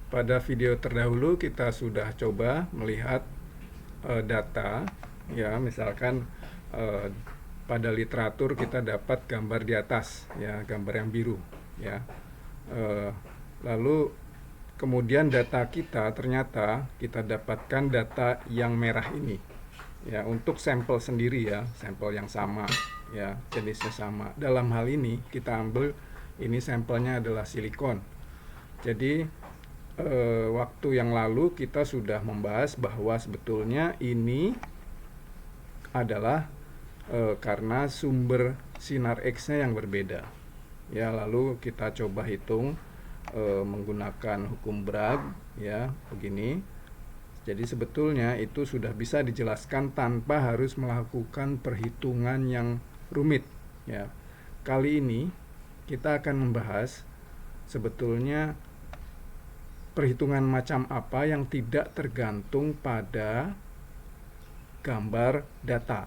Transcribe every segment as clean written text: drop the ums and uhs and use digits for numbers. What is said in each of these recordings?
Pada video terdahulu kita sudah coba melihat data, ya misalkan eh, pada literatur kita dapat gambar di atas, ya gambar yang biru, ya. Eh, Lalu kemudian data kita ternyata kita dapatkan data yang merah ini, ya untuk sampel sendiri, ya sampel yang sama, ya jenisnya sama. Dalam hal ini kita ambil ini sampelnya adalah silikon. Jadi waktu yang lalu kita sudah membahas bahwa sebetulnya ini adalah karena sumber sinar X-nya yang berbeda. Ya, lalu kita coba hitung menggunakan hukum Bragg, ya, begini. Jadi sebetulnya itu sudah bisa dijelaskan tanpa harus melakukan perhitungan yang rumit, ya. Kali ini kita akan membahas sebetulnya perhitungan macam apa yang tidak tergantung pada gambar data.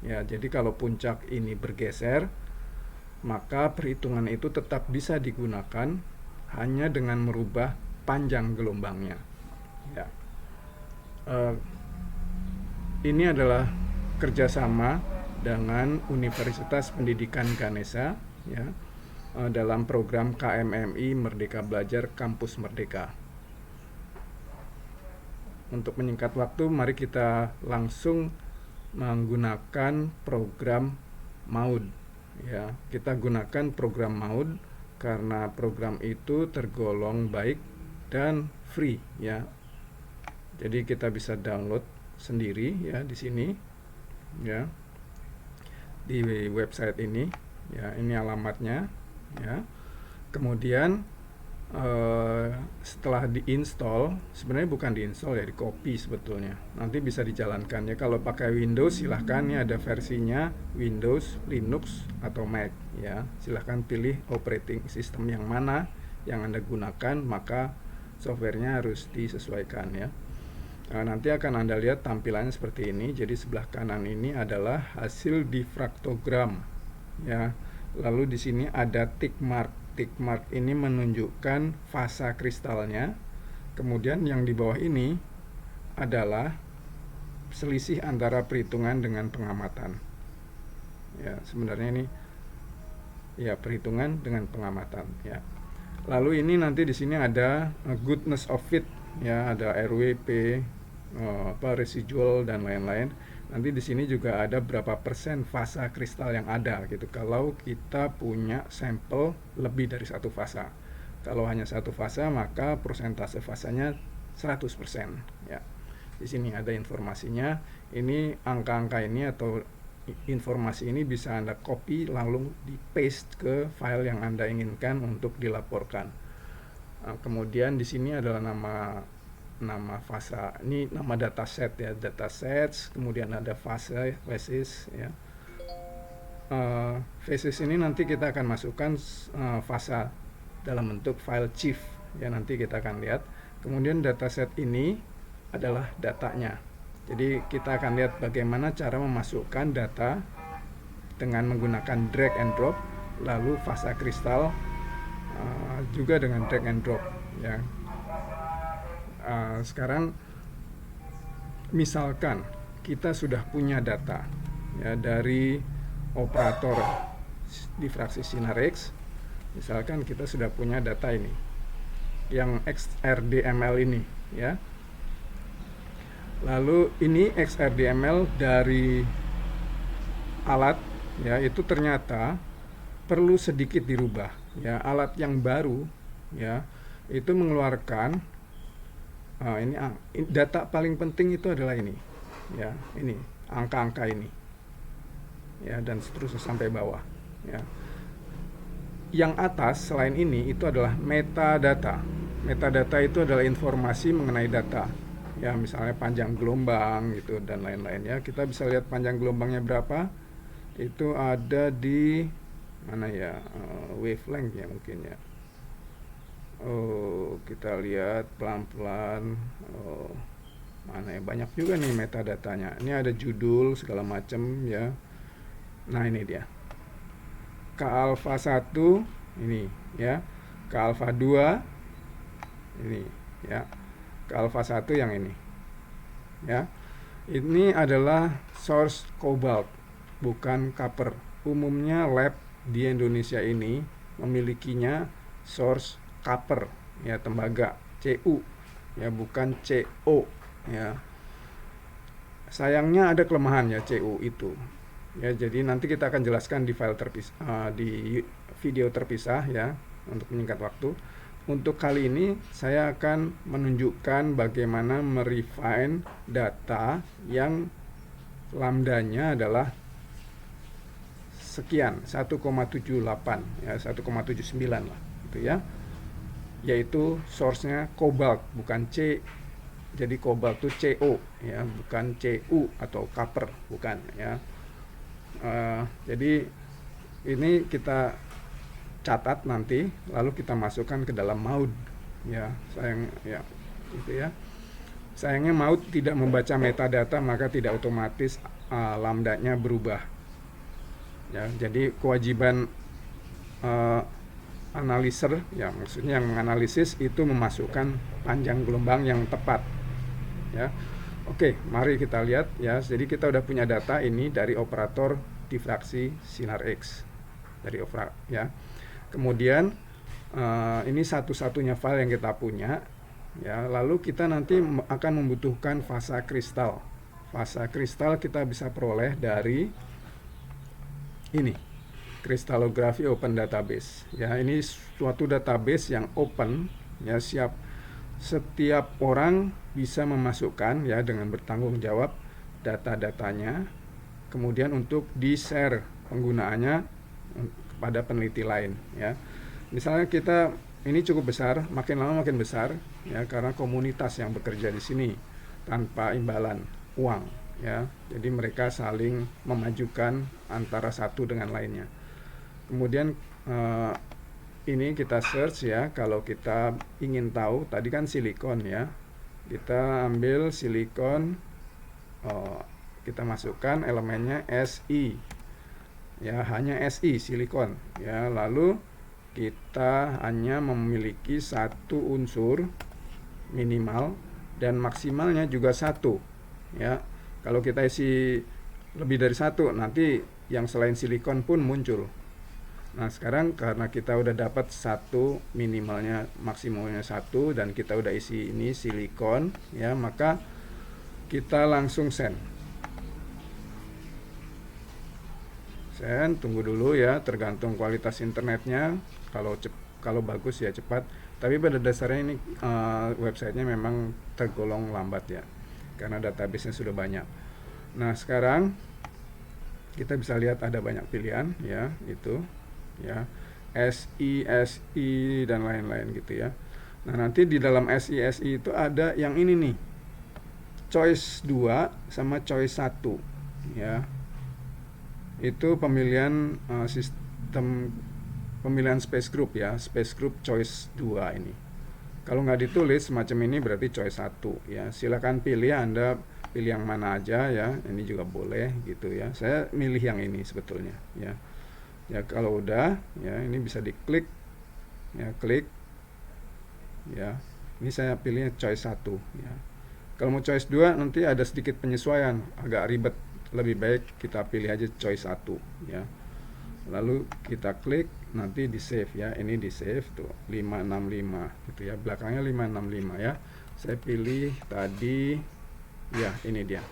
Ya, jadi kalau puncak ini bergeser, maka perhitungan itu tetap bisa digunakan hanya dengan merubah panjang gelombangnya. Ya. Ini adalah kerjasama dengan Universitas Pendidikan Ganesha, ya, dalam program KMMI Merdeka Belajar Kampus Merdeka. Untuk menyingkat waktu, mari kita langsung menggunakan program MAUD. Ya, kita gunakan program MAUD karena program itu tergolong baik dan free, ya. Jadi kita bisa download sendiri, ya, di sini, ya, di website ini, ya. Ini alamatnya, ya. Kemudian setelah diinstal, sebenarnya bukan diinstal, ya, di copy sebetulnya. Nanti bisa dijalankan, ya. Kalau pakai Windows silahkan, ya, ada versinya Windows, Linux atau Mac, ya. Silahkan pilih operating system yang mana yang Anda gunakan, maka softwarenya harus disesuaikan, ya. Nanti akan Anda lihat tampilannya seperti ini. Jadi sebelah kanan ini adalah hasil difraktogram, ya. Lalu di sini ada tick mark. Tick mark ini menunjukkan fasa kristalnya. Kemudian yang di bawah ini adalah selisih antara perhitungan dengan pengamatan. Ya, sebenarnya ini, ya, perhitungan dengan pengamatan, ya. Lalu ini nanti di sini ada goodness of fit, ya, ada RWP, residual dan lain-lain. Nanti di sini juga ada berapa persen fasa kristal yang ada, gitu. Kalau kita punya sampel lebih dari satu fasa. Kalau hanya satu fasa, maka persentase fasanya 100%, ya. Di sini ada informasinya. Ini angka-angka ini atau informasi ini bisa Anda copy lalu di paste ke file yang Anda inginkan untuk dilaporkan. Kemudian di sini adalah nama fasa, ini nama dataset, ya, datasets. Kemudian ada fase, phases, ya. Phases ini nanti kita akan masukkan fasa dalam bentuk file chief, ya, nanti kita akan lihat. Kemudian dataset ini adalah datanya. Jadi kita akan lihat bagaimana cara memasukkan data dengan menggunakan drag and drop, lalu fasa kristal juga dengan drag and drop, ya. Sekarang misalkan kita sudah punya data, ya, dari operator difraksi sinar X. Misalkan kita sudah punya data ini yang XRDML ini, ya. Lalu ini XRDML dari alat, ya, itu ternyata perlu sedikit dirubah, ya. Alat yang baru, ya, itu mengeluarkan ini data paling penting itu adalah ini, ya, ini angka-angka ini, ya, dan seterusnya sampai bawah, ya. Yang atas selain ini itu adalah metadata. Metadata itu adalah informasi mengenai data, ya, misalnya panjang gelombang gitu dan lain-lain, ya. Kita bisa lihat panjang gelombangnya berapa. Itu ada di mana, ya, wavelength, ya, mungkin, ya. Kita lihat pelan-pelan. Mana, ya, banyak juga nih metadatanya. Ini ada judul segala macam, ya. Nah, ini dia. K alpha 1 ini, ya. K alpha 2 ini. ya. Ke alpha 1 yang ini, ya. Ini adalah source cobalt, bukan copper. Umumnya lab di Indonesia ini memilikinya source copper, ya, tembaga, Cu, ya, bukan Co, ya. Sayangnya ada kelemahan ya Cu itu. Ya, jadi nanti kita akan jelaskan di file terpisah, di video terpisah, ya, untuk menyingkat waktu. Untuk kali ini saya akan menunjukkan bagaimana merefine data yang lambdanya adalah sekian, 1,78, ya, 1,79 lah, gitu ya. Yaitu source-nya cobalt, bukan C. Jadi cobalt itu Co, ya, bukan Cu atau copper, bukan, ya. Jadi ini kita catat nanti, lalu kita masukkan ke dalam MAUD, ya. Sayangnya MAUD tidak membaca metadata, maka tidak otomatis lambdanya berubah, ya. Jadi kewajiban analiser, ya, maksudnya yang menganalisis itu memasukkan panjang gelombang yang tepat, ya. Oke, mari kita lihat, ya. Jadi kita udah punya data ini dari operator difraksi sinar X, dari ya. Kemudian ini satu-satunya file yang kita punya, ya. Lalu kita nanti akan membutuhkan fasa kristal. Fasa kristal kita bisa peroleh dari ini, Crystallography Open Database, ya. Ini suatu database yang open, ya, siap. Setiap orang bisa memasukkan, ya, dengan bertanggung jawab data-datanya, kemudian untuk di-share penggunaannya kepada peneliti lain, ya. Misalnya kita ini cukup besar, makin lama makin besar, ya, karena komunitas yang bekerja di sini tanpa imbalan uang, ya. Jadi mereka saling memajukan antara satu dengan lainnya. Kemudian ini kita search, ya. Kalau kita ingin tahu, tadi kan silikon, ya, kita ambil silikon, kita masukkan elemennya Si, ya, hanya Si, silikon, ya. Lalu kita hanya memiliki satu unsur minimal dan maksimalnya juga satu, ya. Kalau kita isi lebih dari satu, nanti yang selain silikon pun muncul. Nah, sekarang karena kita udah dapat satu, minimalnya maksimalnya satu, dan kita udah isi ini silikon, ya, maka kita langsung send. Tunggu dulu, ya, tergantung kualitas internetnya. Kalau bagus ya cepat, tapi pada dasarnya ini websitenya memang tergolong lambat, ya, karena database-nya sudah banyak. Nah, sekarang kita bisa lihat ada banyak pilihan, ya, itu, ya, SI dan lain-lain, gitu, ya. Nah, nanti di dalam SI itu ada yang ini nih, choice 2 sama choice 1, ya. Itu pemilihan sistem pemilihan space group, ya, space group choice 2 ini. Kalau nggak ditulis semacam ini berarti choice 1, ya. Silakan pilih, Anda pilih yang mana aja, ya. Ini juga boleh, gitu, ya. Saya milih yang ini sebetulnya, ya. Ya, kalau udah, ya, ini bisa diklik, ya, klik, ya. Ini saya pilihnya choice 1, ya. Kalau mau choice 2 nanti ada sedikit penyesuaian, agak ribet. Lebih baik kita pilih aja choice 1, ya. Lalu kita klik, nanti di save, ya. Ini di save tuh 565, gitu, ya. Belakangnya 565, ya. Saya pilih tadi, ya, ini dia.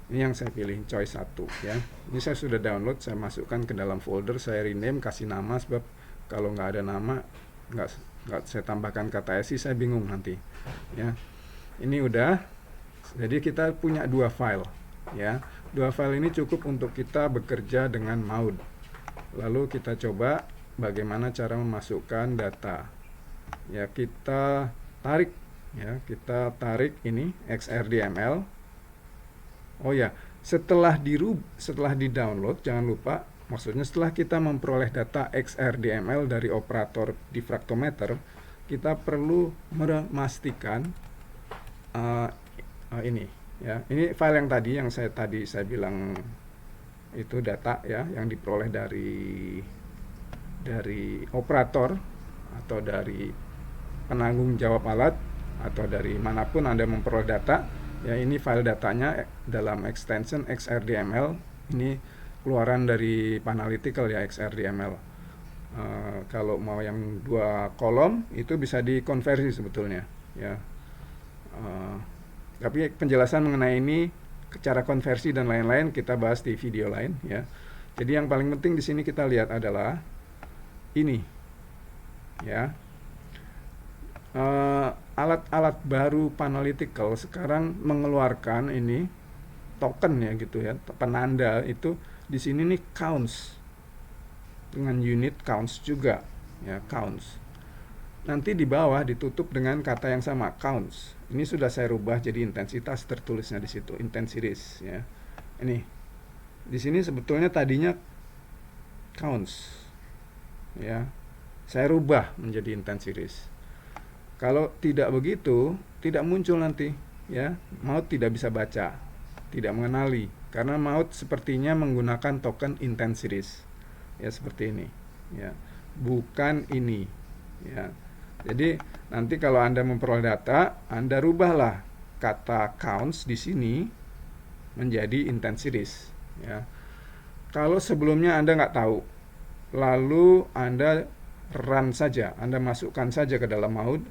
Ini yang saya pilih, choice 1, ya. Ini saya sudah download, saya masukkan ke dalam folder, saya rename, kasih nama, sebab kalau nggak ada nama, nggak saya tambahkan kata SI, saya bingung nanti, ya. Ini udah. Jadi kita punya dua file, ya. Dua file ini cukup untuk kita bekerja dengan MAUD. Lalu kita coba bagaimana cara memasukkan data, ya. Kita tarik, ya, kita tarik ini XRDML. Oh ya, setelah di download, jangan lupa, maksudnya setelah kita memperoleh data XRDML dari operator diffractometer, kita perlu memastikan ini, ya. Ini file yang tadi saya bilang itu data, ya, yang diperoleh dari operator atau dari penanggung jawab alat. atau dari manapun Anda memperoleh data, ya ini file datanya dalam extension XRDML. Ini keluaran dari Panalytical ya, XRDML. Kalau mau yang 2 kolom itu bisa dikonversi sebetulnya ya. Tapi penjelasan mengenai ini, cara konversi dan lain-lain kita bahas di video lain ya. Jadi yang paling penting di sini kita lihat adalah ini ya. Alat-alat baru Panalytical sekarang mengeluarkan ini token ya gitu ya, penanda itu di sini nih counts dengan unit counts juga ya, counts. Nanti di bawah ditutup dengan kata yang sama, counts. Ini sudah saya rubah jadi intensitas, tertulisnya di situ intensities ya. Ini di sini sebetulnya tadinya counts ya, saya rubah menjadi intensities. Kalau tidak begitu, tidak muncul nanti ya. Maut tidak bisa baca, tidak mengenali, karena maut sepertinya menggunakan token intensities ya, seperti ini ya, bukan ini ya. Jadi nanti kalau Anda memperoleh data, Anda rubahlah kata counts di sini menjadi intensities ya. Kalau sebelumnya Anda nggak tahu, lalu Anda run saja, Anda masukkan saja ke dalam maut,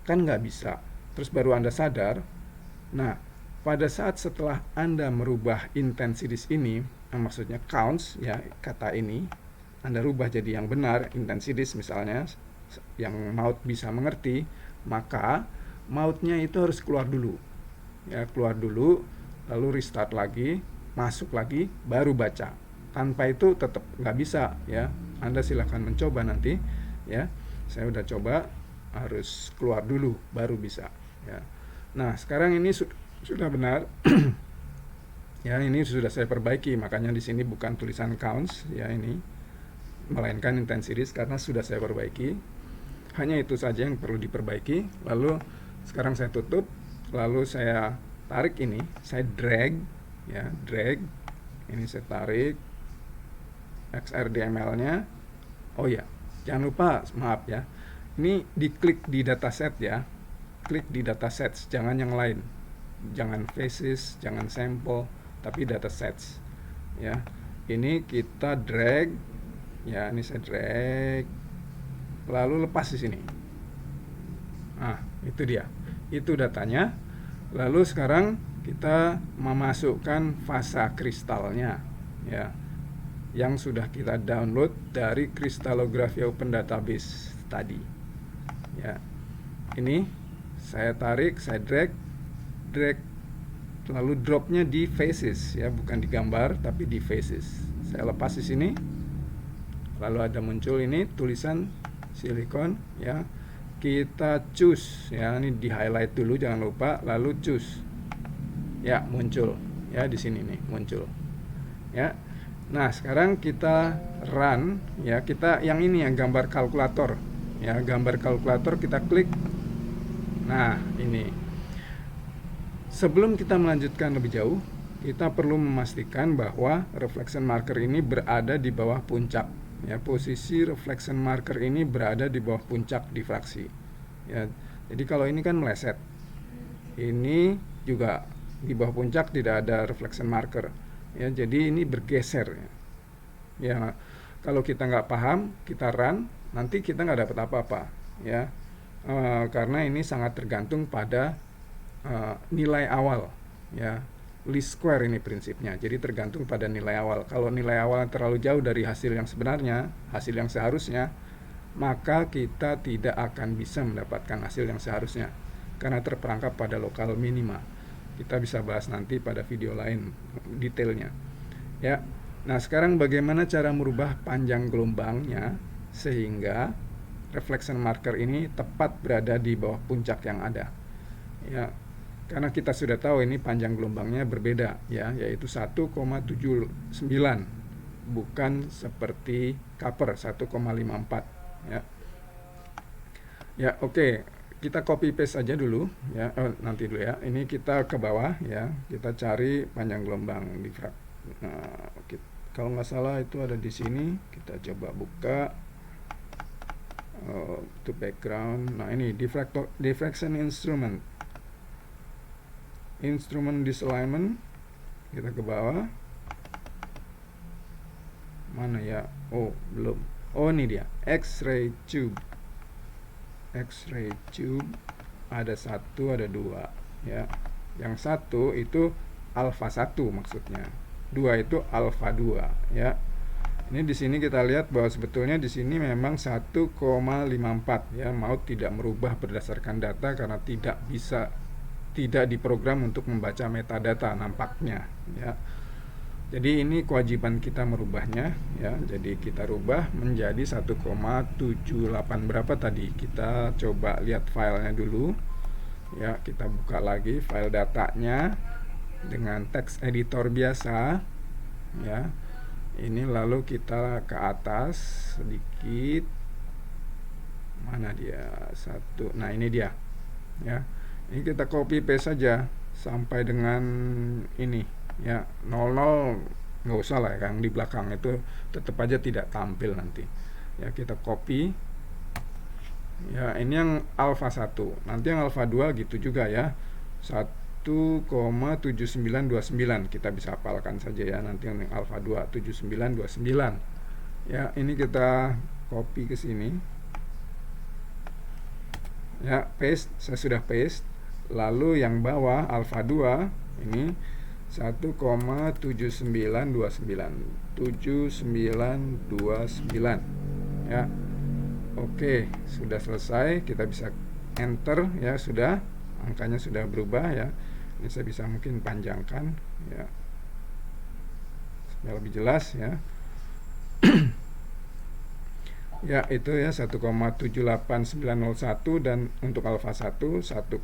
kan nggak bisa. Terus baru Anda sadar. Nah, pada saat setelah Anda merubah intensities ini, maksudnya counts ya, kata ini Anda rubah jadi yang benar, intensities misalnya, yang maut bisa mengerti, maka mautnya itu harus keluar dulu ya, keluar dulu, lalu restart lagi, masuk lagi, baru baca. Tanpa itu tetap nggak bisa ya. Anda silahkan mencoba nanti ya. Saya udah coba, harus keluar dulu baru bisa ya. Nah sekarang ini sudah benar ya, ini sudah saya perbaiki, makanya di sini bukan tulisan counts ya ini, melainkan intensities, karena sudah saya perbaiki. Hanya itu saja yang perlu diperbaiki. Lalu sekarang saya tutup, lalu saya tarik ini, saya drag ya, drag ini, saya tarik XRDML-nya. Oh ya, jangan lupa, maaf ya, ini diklik di dataset ya, klik di datasets, jangan yang lain, jangan faces, jangan sample, tapi datasets ya. Ini kita drag ya, ini saya drag, lalu lepas di sini. Nah, itu dia, itu datanya. Lalu sekarang kita memasukkan fasa kristalnya ya, yang sudah kita download dari Crystallography Open Database tadi ya. Ini saya tarik, saya drag, lalu dropnya di faces ya, bukan di gambar tapi di faces. Saya lepas di sini, lalu ada muncul ini tulisan silikon ya. Kita choose ya, ini di highlight dulu jangan lupa, lalu choose ya, muncul ya, di sini nih muncul ya. Nah sekarang kita run ya, kita yang ini yang gambar kalkulator ya, gambar kalkulator kita klik. Nah ini, sebelum kita melanjutkan lebih jauh, kita perlu memastikan bahwa reflection marker ini berada di bawah puncak ya. Posisi reflection marker ini berada di bawah puncak difraksi ya. Jadi kalau ini kan meleset, ini juga di bawah puncak tidak ada reflection marker ya, jadi ini bergeser ya. Kalau kita nggak paham, kita run, nanti kita nggak dapat apa-apa ya, karena ini sangat tergantung pada nilai awal ya. Least square ini prinsipnya, jadi tergantung pada nilai awal. Kalau nilai awal terlalu jauh dari hasil yang sebenarnya, hasil yang seharusnya, maka kita tidak akan bisa mendapatkan hasil yang seharusnya karena terperangkap pada lokal minima. Kita bisa bahas nanti pada video lain detailnya ya. Nah sekarang bagaimana cara merubah panjang gelombangnya sehingga reflection marker ini tepat berada di bawah puncak yang ada ya. Karena kita sudah tahu ini panjang gelombangnya berbeda ya, yaitu 1,79, bukan seperti Copper 1,54 ya. Ya oke, kita copy paste saja dulu ya. Nanti dulu ya. Ini kita ke bawah ya, kita cari panjang gelombang difrak. Nah, kalau nggak salah itu ada di sini. Kita coba buka. to background. Nah ini diffraction instrument disalignment, kita ke bawah. Mana ya? Oh belum. Oh ini dia, X-ray tube ada 1 ada 2 ya. Yang 1 itu alpha 1 maksudnya, 2 itu alpha 2 ya. Ini di sini kita lihat bahwa sebetulnya di sini memang 1,54 ya, mau tidak merubah berdasarkan data karena tidak diprogram untuk membaca metadata nampaknya ya. Jadi ini kewajiban kita merubahnya ya. Jadi kita rubah menjadi 1,78 berapa tadi. Kita coba lihat filenya dulu ya. Kita buka lagi file datanya dengan text editor biasa ya. Ini lalu kita ke atas sedikit, mana dia, 1, nah ini dia ya. Ini kita copy paste saja sampai dengan ini ya, 00 nggak usah lah ya, yang di belakang itu tetap aja tidak tampil nanti ya. Kita copy ya, ini yang alpha 1, nanti yang alpha 2 gitu juga ya, 1,7929 kita bisa hafalkan saja ya. Nanti yang alpha 2 7929 ya. Ini kita copy ke sini ya, paste, saya sudah paste. Lalu yang bawah alpha 2 ini 1,7929 ya. Oke, sudah selesai. Kita bisa enter ya, sudah, angkanya sudah berubah ya. Ini saya bisa mungkin panjangkan ya supaya lebih jelas ya. Ya itu ya 1,78901 dan untuk alpha 1 1,7929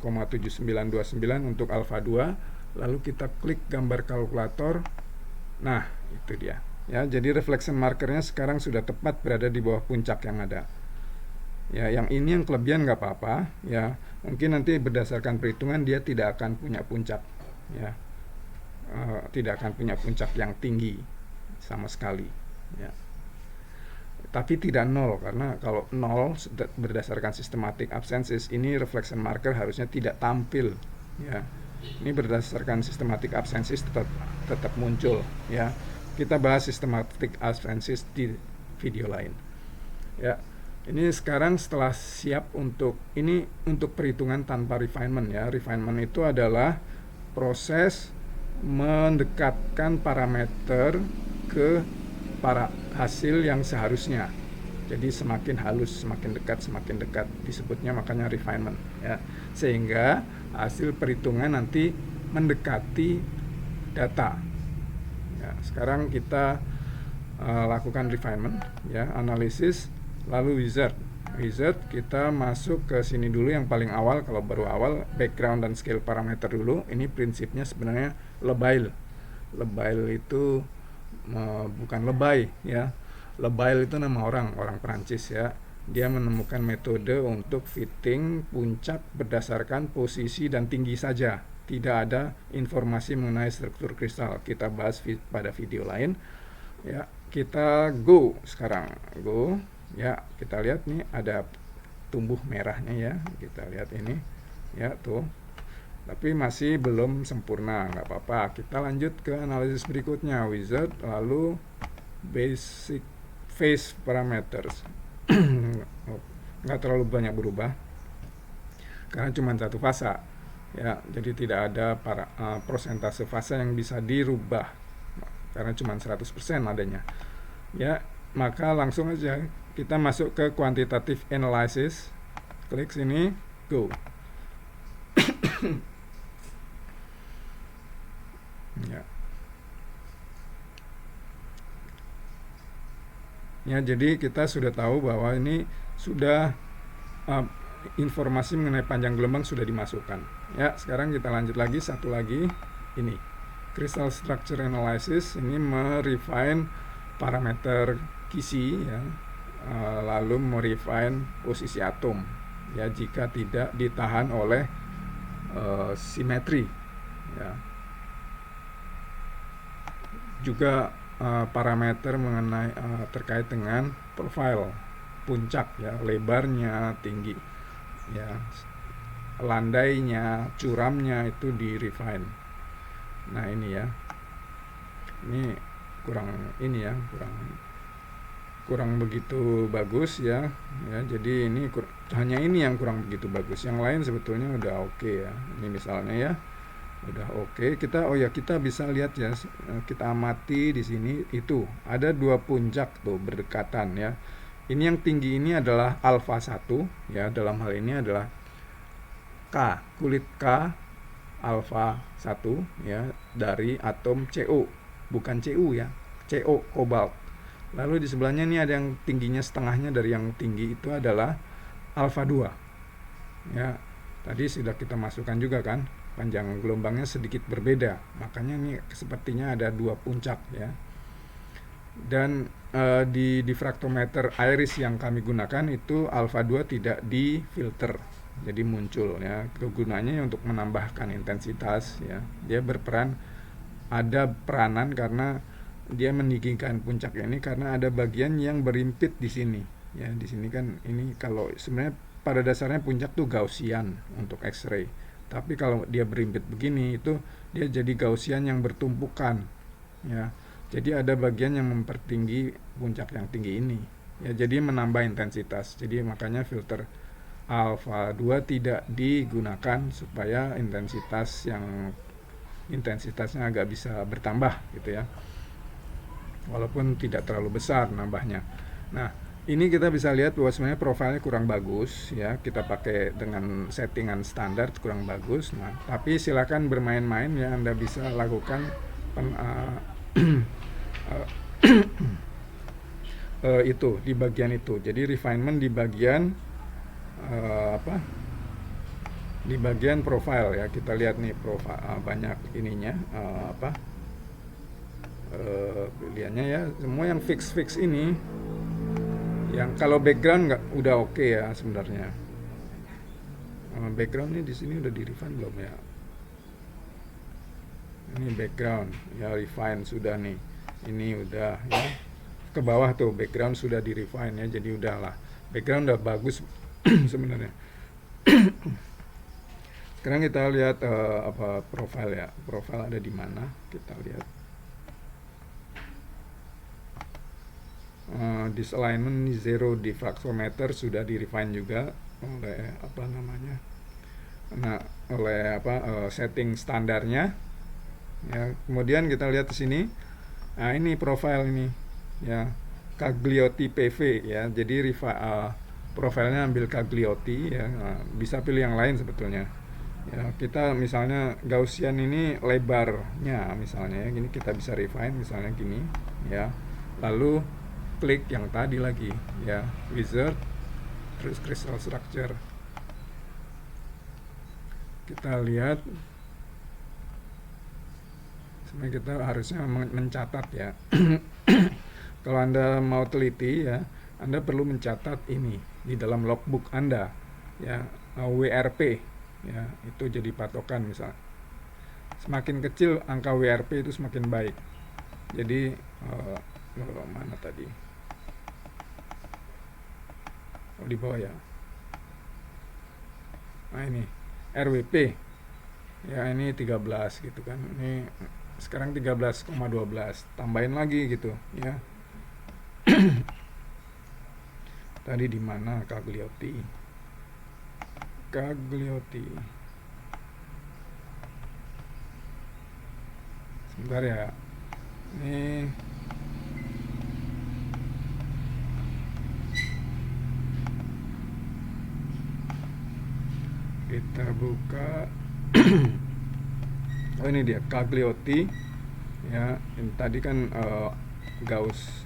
untuk alpha 2. Lalu kita klik gambar kalkulator. Nah itu dia ya. Jadi reflection markernya sekarang sudah tepat berada di bawah puncak yang ada ya. Yang ini yang kelebihan nggak apa-apa ya, mungkin nanti berdasarkan perhitungan dia tidak akan punya puncak ya, tidak akan punya puncak yang tinggi sama sekali ya. Tapi tidak 0, karena kalau 0 berdasarkan systematic absences ini reflection marker harusnya tidak tampil ya. Ini berdasarkan systematic absences tetap muncul ya. Kita bahas systematic absences di video lain ya. Ini sekarang setelah siap untuk perhitungan tanpa refinement ya. Refinement itu adalah proses mendekatkan parameter ke hasil yang seharusnya. Jadi semakin halus, semakin dekat disebutnya, makanya refinement ya. Sehingga hasil perhitungan nanti mendekati data. Ya, sekarang kita lakukan refinement ya, analisis, lalu wizard kita masuk ke sini dulu yang paling awal. Kalau baru awal, background dan scale parameter dulu. Ini prinsipnya sebenarnya Lebel itu bukan lebay ya. Lebel itu nama orang Perancis ya. Dia menemukan metode untuk fitting puncak berdasarkan posisi dan tinggi saja. Tidak ada informasi mengenai struktur kristal. Kita bahas pada video lain ya. Kita go sekarang, go ya. Kita lihat nih ada tumbuh merahnya ya. Kita lihat ini ya tuh. Tapi masih belum sempurna, nggak apa-apa. Kita lanjut ke analisis berikutnya, wizard, lalu basic phase parameters. Nggak terlalu banyak berubah karena cuma satu fase ya, jadi tidak ada prosentase fase yang bisa dirubah karena cuma 100% adanya ya. Maka langsung aja kita masuk ke quantitative analysis. Klik sini, go. Ya, jadi kita sudah tahu bahwa ini sudah informasi mengenai panjang gelombang sudah dimasukkan. Ya, sekarang kita lanjut lagi, satu lagi ini crystal structure analysis. Ini merefine parameter kisi ya, lalu merefine posisi atom ya jika tidak ditahan oleh simetri ya. Juga parameter mengenai terkait dengan profile puncak ya, lebarnya, tinggi ya, landainya, curamnya itu di refine. Nah ini ya, ini kurang, ini ya kurang kurang begitu bagus ya. Ya jadi ini hanya ini yang kurang begitu bagus, yang lain sebetulnya udah oke ya. Ini misalnya ya udah oke. Kita, oh ya, kita bisa lihat ya, kita amati di sini itu ada dua puncak tuh berdekatan ya. Ini yang tinggi ini adalah alfa 1 ya, dalam hal ini adalah K, kulit K alfa 1 ya, dari atom CO, bukan Cu ya, CO, kobalt. Lalu di sebelahnya ini ada yang tingginya setengahnya dari yang tinggi, itu adalah alfa 2 ya. Tadi sudah kita masukkan juga kan, panjang gelombangnya sedikit berbeda, makanya ini sepertinya ada dua puncak ya. Dan di diffractometer iris yang kami gunakan itu alfa 2 tidak difilter, jadi muncul ya. Kegunaannya untuk menambahkan intensitas ya, dia berperan, ada peranan karena dia meninggikan puncak ini karena ada bagian yang berimpit di sini ya. Di sini kan, ini kalau sebenarnya pada dasarnya puncak tuh Gaussian untuk X-ray, tapi kalau dia berimpit begini itu dia jadi Gaussian yang bertumpukan ya. Jadi ada bagian yang mempertinggi puncak yang tinggi ini ya, jadi menambah intensitas. Jadi makanya filter alfa 2 tidak digunakan supaya intensitasnya agak bisa bertambah gitu ya, walaupun tidak terlalu besar nambahnya. Nah ini kita bisa lihat bahwa sebenarnya profilnya kurang bagus ya, kita pakai dengan settingan standar kurang bagus. Nah tapi silakan bermain-main ya, Anda bisa lakukan itu di bagian itu. Jadi refinement di bagian di bagian profile ya. Kita lihat nih profile, banyak ininya pilihannya ya. Semua yang fix ini, yang kalau background nggak, udah oke ya sebenarnya. Background ini di sini udah di refine belum ya? Ini background ya, refine sudah nih. Ini udah ya, ke bawah tuh background sudah di refine ya, jadi udahlah, background udah bagus sebenarnya. Sekarang kita lihat profile ya, profile ada di mana, kita lihat. Disalignment zero diffractometer sudah di refine juga oleh oleh setting standarnya ya. Kemudian kita lihat di sini. Nah ini profile ini ya, Cagliotti PV ya. Jadi profilnya ambil Cagliotti ya. Nah, bisa pilih yang lain sebetulnya ya. Kita misalnya Gaussian ini lebarnya misalnya ya, gini kita bisa refine misalnya gini ya. Lalu klik yang tadi lagi ya, wizard, terus crystal structure. Kita lihat, kita harusnya mencatat ya. Kalau Anda mau teliti ya, Anda perlu mencatat ini di dalam logbook Anda ya, WRP ya, itu jadi patokan. Misalnya semakin kecil angka WRP itu semakin baik. Jadi mana tadi, di bawah ya. Nah ini RWP ya, ini 13 gitu kan. Ini sekarang 13,12, tambahin lagi gitu ya. Tadi di mana Cagliotti sebentar ya, ini kita buka. Oh ini dia Cagliotti ya. Ini tadi kan Gauss,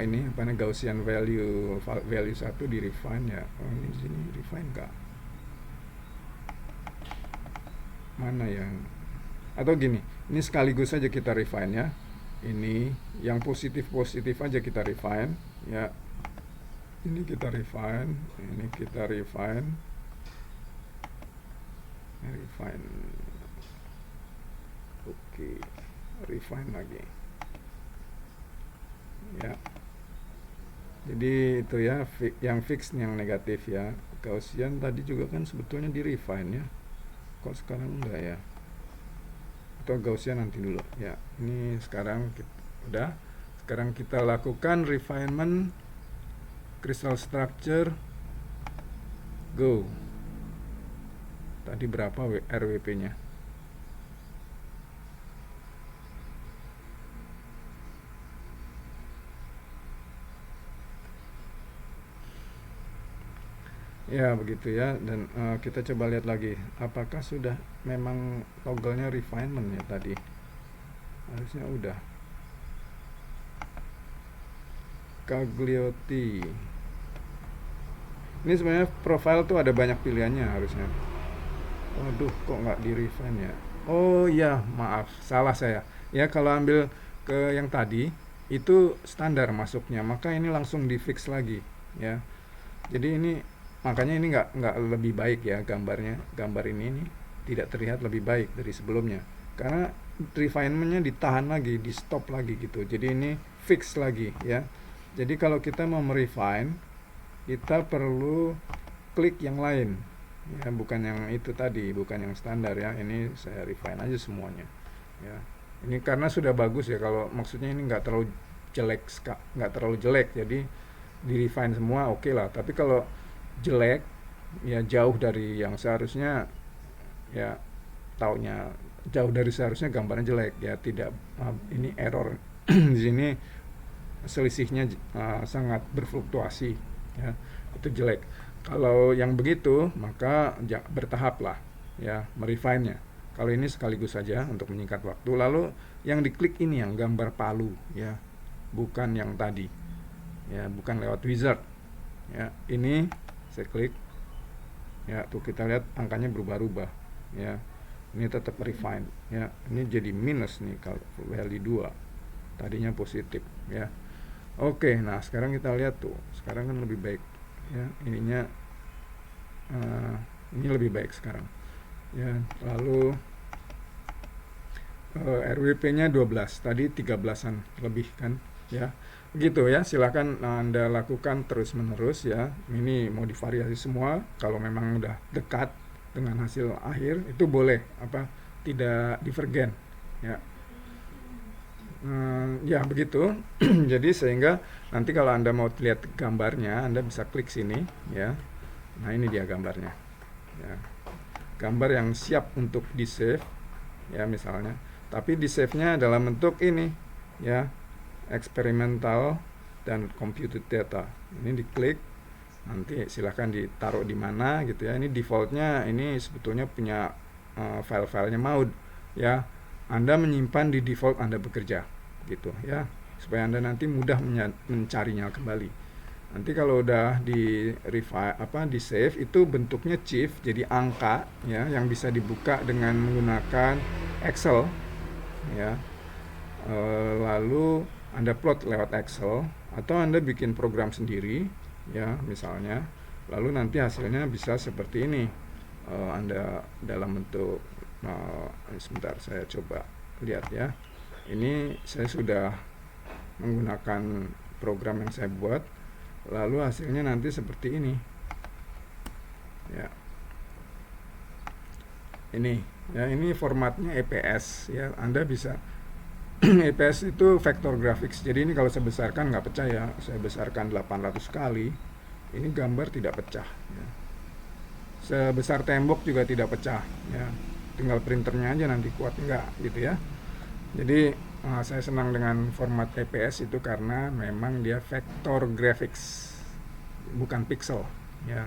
ini Gaussian value 1 di refine ya. Oh ini di sini refine kah? Mana yang, atau gini, ini sekaligus saja kita refine ya. Ini yang positif aja kita refine ya. Ini kita refine, ini kita refine. Oke, refine lagi ya. Jadi itu ya, yang fix yang negatif ya. Gaussian tadi juga kan sebetulnya di refine ya, kok sekarang enggak ya, atau Gaussian nanti dulu ya. Ini sekarang udah, sekarang kita lakukan refinement crystal structure, go. Tadi berapa RWP nya? Ya begitu ya. Dan kita coba lihat lagi apakah sudah memang toggle-nya refinement ya tadi. Harusnya udah. Cagliotti. Ini sebenarnya profile tuh ada banyak pilihannya harusnya. Waduh, kok nggak di refine ya? Oh iya, maaf, salah saya. Ya kalau ambil ke yang tadi itu standar masuknya, maka ini langsung di fix lagi ya. Jadi ini makanya ini nggak lebih baik ya gambarnya. Gambar ini tidak terlihat lebih baik dari sebelumnya karena refinementnya ditahan lagi, di stop lagi gitu. Jadi ini fix lagi ya. Jadi kalau kita mau merefine, kita perlu klik yang lain ya, bukan yang itu tadi, bukan yang standar ya. Ini saya refine aja semuanya ya. Ini karena sudah bagus ya, kalau maksudnya ini nggak terlalu jelek, jadi di refine semua oke lah. Tapi kalau jelek ya, jauh dari yang seharusnya ya, taunya jauh dari seharusnya gambarnya jelek ya, tidak ini error di sini selisihnya sangat berfluktuasi ya, itu jelek. Kalau yang begitu maka bertahap lah ya merefine-nya. Kalau ini sekaligus saja untuk menyingkat waktu. Lalu yang diklik ini yang gambar palu ya, bukan yang tadi ya, bukan lewat wizard ya. Ini saya klik ya, tuh kita lihat angkanya berubah-ubah ya. Ini tetap refine ya, ini jadi minus nih kalau value 2, tadinya positif ya. Oke, nah sekarang kita lihat tuh, sekarang kan lebih baik ya, ininya ini lebih baik sekarang ya. Lalu RWP-nya 12, tadi 13-an lebih kan ya. Begitu ya, silahkan Anda lakukan terus menerus ya. Ini mau divariasi semua. Kalau memang udah dekat dengan hasil akhir itu boleh tidak divergen ya. Ya begitu. Jadi sehingga nanti kalau Anda mau lihat gambarnya, Anda bisa klik sini ya. Nah ini dia gambarnya ya. Gambar yang siap untuk di save ya misalnya, tapi di save nya dalam bentuk ini ya, eksperimental dan computed data. Ini diklik, nanti silahkan ditaruh di mana gitu ya. Ini defaultnya, ini sebetulnya punya file-filenya Maud ya. Anda menyimpan di default Anda bekerja gitu ya, supaya Anda nanti mudah mencarinya kembali. Nanti kalau udah di di save, itu bentuknya CHIF, jadi angka ya, yang bisa dibuka dengan menggunakan Excel ya. Lalu Anda plot lewat Excel, atau Anda bikin program sendiri ya misalnya. Lalu nanti hasilnya bisa seperti ini. Anda dalam bentuk sebentar saya coba lihat ya. Ini saya sudah menggunakan program yang saya buat, lalu hasilnya nanti seperti ini ya. Ini ya, ini formatnya EPS ya. Anda bisa EPS itu vector graphics. Jadi ini kalau saya besarkan nggak pecah ya. Saya besarkan 800 kali, ini gambar tidak pecah ya. Sebesar tembok juga tidak pecah ya. Tinggal printernya aja nanti kuat nggak gitu ya. Jadi saya senang dengan format EPS itu karena memang dia vector graphics, bukan pixel ya.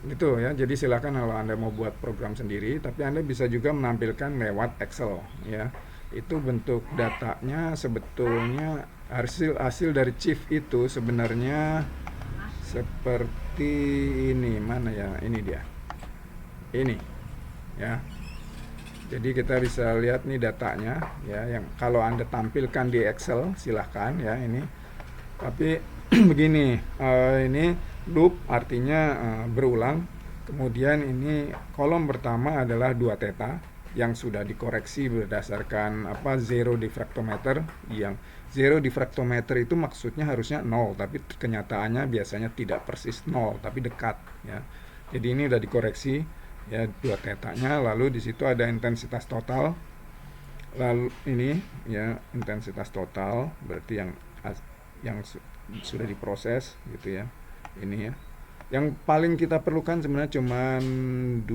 Gitu ya. Jadi silakan kalau Anda mau buat program sendiri, tapi Anda bisa juga menampilkan lewat Excel ya. Itu bentuk datanya sebetulnya, hasil dari CHIF itu sebenarnya seperti ini. Mana ya, ini dia, ini ya. Jadi kita bisa lihat nih datanya ya, yang kalau Anda tampilkan di Excel silahkan ya ini. Tapi begini, ini loop artinya berulang. Kemudian ini kolom pertama adalah 2 theta yang sudah dikoreksi berdasarkan zero diffractometer. Yang zero diffractometer itu maksudnya harusnya 0, tapi kenyataannya biasanya tidak persis 0 tapi dekat ya. Jadi ini udah dikoreksi ya buat tetanya. Lalu di situ ada intensitas total. Lalu ini ya intensitas total berarti yang sudah diproses gitu ya. Ini ya. Yang paling kita perlukan sebenarnya cuma 2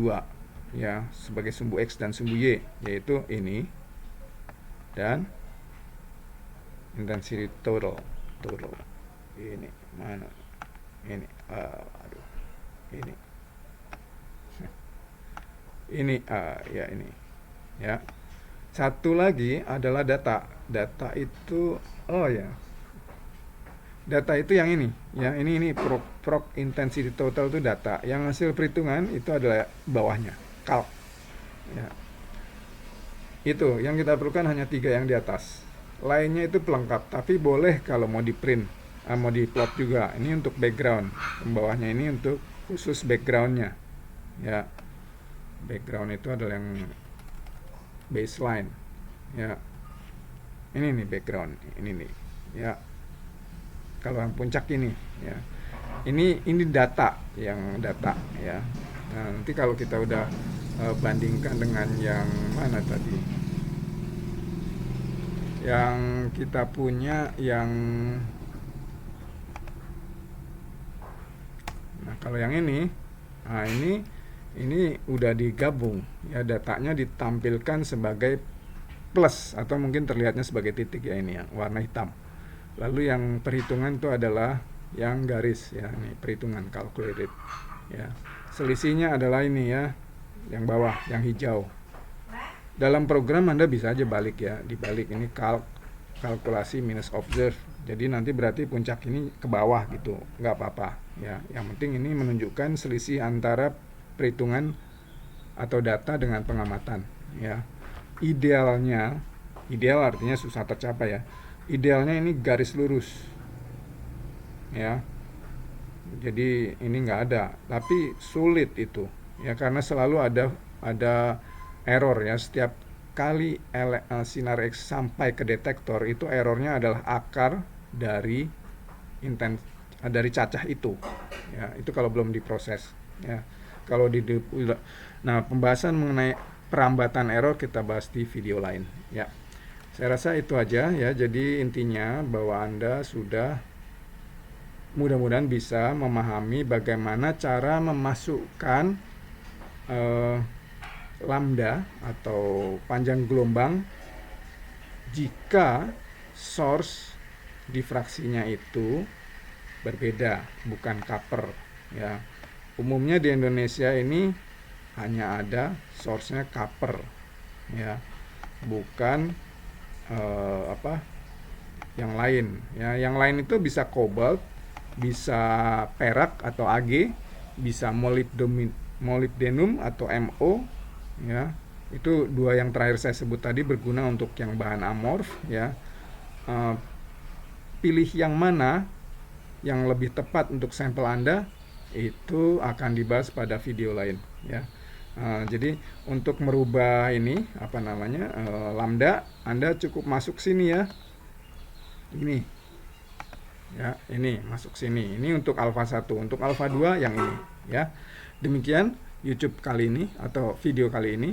ya sebagai sumbu X dan sumbu Y, yaitu ini dan intensity total. Ini mana? Ini aduh. Ini ya ini. Ya. Satu lagi adalah data. Data itu data itu yang ini ya, ini prog intensity total itu data. Yang hasil perhitungan itu adalah bawahnya, calc ya. Itu yang kita perlukan hanya 3 yang di atas. Lainnya itu pelengkap, tapi boleh kalau mau di print, mau di plot juga. Ini untuk background, yang bawahnya ini untuk khusus backgroundnya ya. Background itu adalah yang baseline ya. Ini nih background, ini nih ya. Kalau yang puncak ini ya, ini data, yang data ya. Nah, nanti kalau kita udah bandingkan dengan yang mana tadi, yang kita punya yang, nah kalau yang ini, nah ini udah digabung ya, datanya ditampilkan sebagai plus atau mungkin terlihatnya sebagai titik ya, ini yang warna hitam. Lalu yang perhitungan itu adalah yang garis ya, ini perhitungan calculated ya. Selisihnya adalah ini ya, yang bawah yang hijau. Dalam program Anda bisa aja balik ya, dibalik ini kalkulasi minus observe. Jadi nanti berarti puncak ini ke bawah gitu, nggak apa-apa ya. Yang penting ini menunjukkan selisih antara perhitungan atau data dengan pengamatan ya. Ideal artinya susah tercapai ya. Idealnya ini garis lurus ya. Jadi ini nggak ada, tapi sulit itu ya, karena selalu ada error ya. Setiap kali sinar X sampai ke detektor itu errornya adalah akar dari cacah itu ya. Itu kalau belum diproses ya. Kalau nah, pembahasan mengenai perambatan error kita bahas di video lain ya. Saya rasa itu aja ya. Jadi intinya bahwa Anda sudah mudah-mudahan bisa memahami bagaimana cara memasukkan lambda atau panjang gelombang jika source difraksinya itu berbeda, bukan coupler ya. Umumnya di Indonesia ini hanya ada source-nya coupler ya, bukan yang lain ya. Yang lain itu bisa cobalt, bisa perak atau Ag, bisa molybdenum atau Mo ya. Itu 2 yang terakhir saya sebut tadi berguna untuk yang bahan amorf ya. Pilih yang mana yang lebih tepat untuk sampel Anda, itu akan dibahas pada video lain ya. Jadi untuk merubah ini lambda, Anda cukup masuk sini ya. Ini ya, ini masuk sini. Ini untuk alfa 1, untuk alfa 2 yang ini ya. Demikian YouTube kali ini atau video kali ini.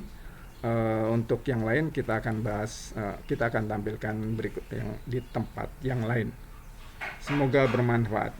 Untuk yang lain kita akan bahas, kita akan tampilkan berikut yang di tempat yang lain. Semoga bermanfaat.